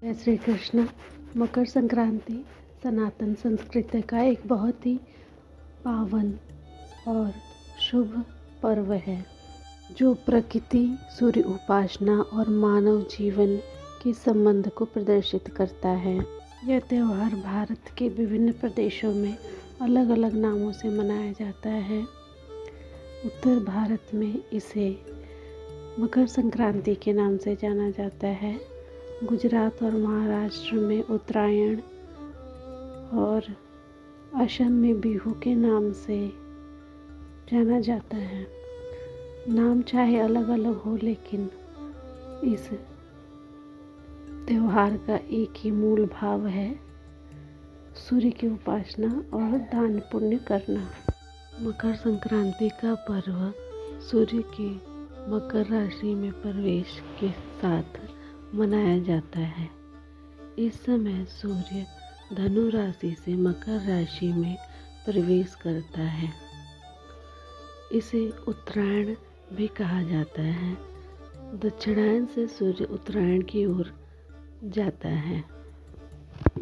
जय श्री कृष्ण। मकर संक्रांति सनातन संस्कृति का एक बहुत ही पावन और शुभ पर्व है, जो प्रकृति, सूर्य उपासना और मानव जीवन के संबंध को प्रदर्शित करता है। यह त्यौहार भारत के विभिन्न प्रदेशों में अलग अलग नामों से मनाया जाता है। उत्तर भारत में इसे मकर संक्रांति के नाम से जाना जाता है। गुजरात और महाराष्ट्र में उत्तरायण और असम में बिहू के नाम से जाना जाता है। नाम चाहे अलग अलग हो, लेकिन इस त्योहार का एक ही मूल भाव है, सूर्य की उपासना और दान पुण्य करना। मकर संक्रांति का पर्व सूर्य के मकर राशि में प्रवेश के साथ मनाया जाता है। इस समय सूर्य धनु राशि से मकर राशि में प्रवेश करता है। इसे उत्तरायण भी कहा जाता है। दक्षिणायन से सूर्य उत्तरायण की ओर जाता है।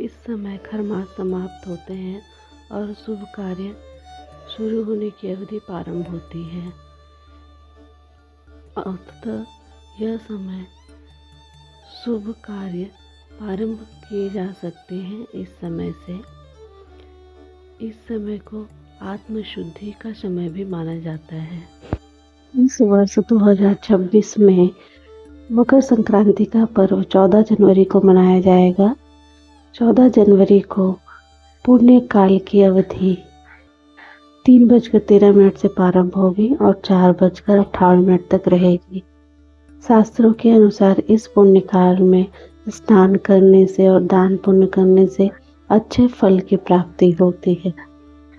इस समय खरमास समाप्त होते हैं और शुभ कार्य शुरू होने की अवधि प्रारंभ होती है। अतः यह समय शुभ कार्य प्रारंभ किए जा सकते हैं। इस समय को आत्मशुद्धि का समय भी माना जाता है। इस वर्ष 2026 में मकर संक्रांति का पर्व 14 जनवरी को मनाया जाएगा। 14 जनवरी को पुण्य काल की अवधि 3:13 से प्रारंभ होगी और 4:58 तक रहेगी। शास्त्रों के अनुसार इस पुण्य काल में स्नान करने से और दान पुण्य करने से अच्छे फल की प्राप्ति होती है।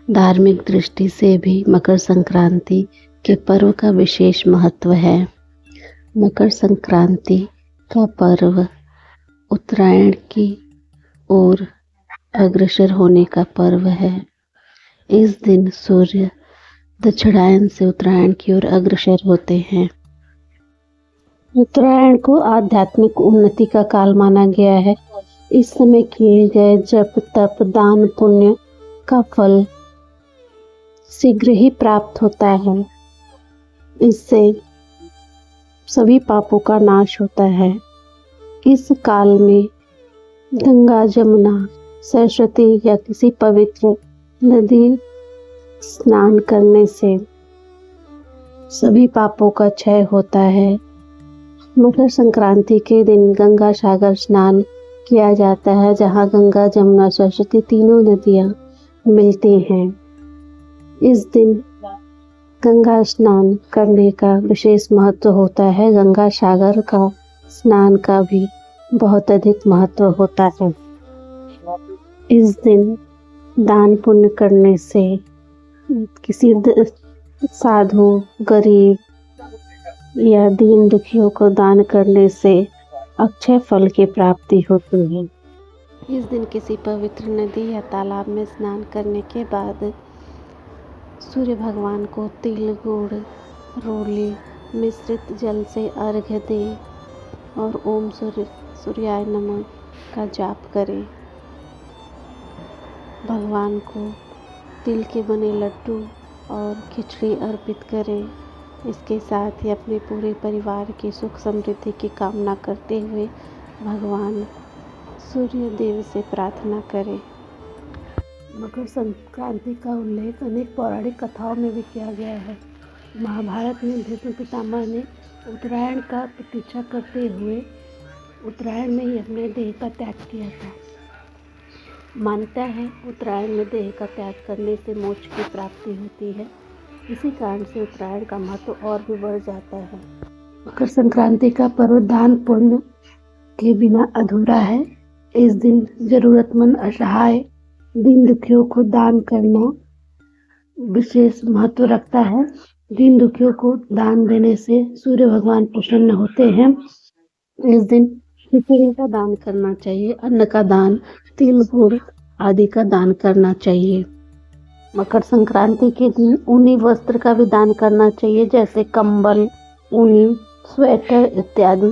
धार्मिक दृष्टि से भी मकर संक्रांति के पर्व का विशेष महत्व है। मकर संक्रांति का पर्व उत्तरायण की ओर अग्रसर होने का पर्व है। इस दिन सूर्य दक्षिणायन से उत्तरायण की ओर अग्रसर होते हैं। उत्तरायण को आध्यात्मिक उन्नति का काल माना गया है। इस समय किए गए जप, तप, दान, पुण्य का फल शीघ्र ही प्राप्त होता है। इससे सभी पापों का नाश होता है। इस काल में गंगा, जमुना, सरस्वती या किसी पवित्र नदी स्नान करने से सभी पापों का क्षय होता है। मकर संक्रांति के दिन गंगा सागर स्नान किया जाता है, जहाँ गंगा, जमुना, सरस्वती तीनों नदियाँ मिलती हैं। इस दिन गंगा स्नान करने का विशेष महत्व होता है। गंगा सागर का स्नान का भी बहुत अधिक महत्व होता है। इस दिन दान पुण्य करने से किसी साधु, गरीब या दीन दुखियों को दान करने से अक्षय फल की प्राप्ति होती है। इस दिन किसी पवित्र नदी या तालाब में स्नान करने के बाद सूर्य भगवान को तिल, गुड़, रोली मिश्रित जल से अर्घ्य दें और ओम सूर्याय नमः का जाप करें। भगवान को तिल के बने लड्डू और खिचड़ी अर्पित करें। इसके साथ ही अपने पूरे परिवार की सुख समृद्धि की कामना करते हुए भगवान सूर्य देव से प्रार्थना करें। मकर संक्रांति का उल्लेख अनेक पौराणिक कथाओं में भी किया गया है। महाभारत में भीष्म पितामह ने उत्तरायण का प्रतीक्षा करते हुए उत्तरायण में ही अपने देह का त्याग किया था। मान्यता है उत्तरायण में देह का त्याग करने से मोक्ष की प्राप्ति होती है। इसी कारण से उत्तरायण का महत्व और भी बढ़ जाता है। मकर संक्रांति का पर्व दान पुण्य के बिना अधूरा है। इस दिन जरूरतमंद, असहाय, दीन दुखियों को दान करना विशेष महत्व रखता है। दीन दुखियों को दान देने से सूर्य भगवान प्रसन्न होते हैं। इस दिन खिचड़ी का दान करना चाहिए, अन्न का दान, तिल, गुड़ आदि का दान करना चाहिए। मकर संक्रांति के दिन ऊनी वस्त्र का भी दान करना चाहिए, जैसे कंबल, ऊनी स्वेटर इत्यादि।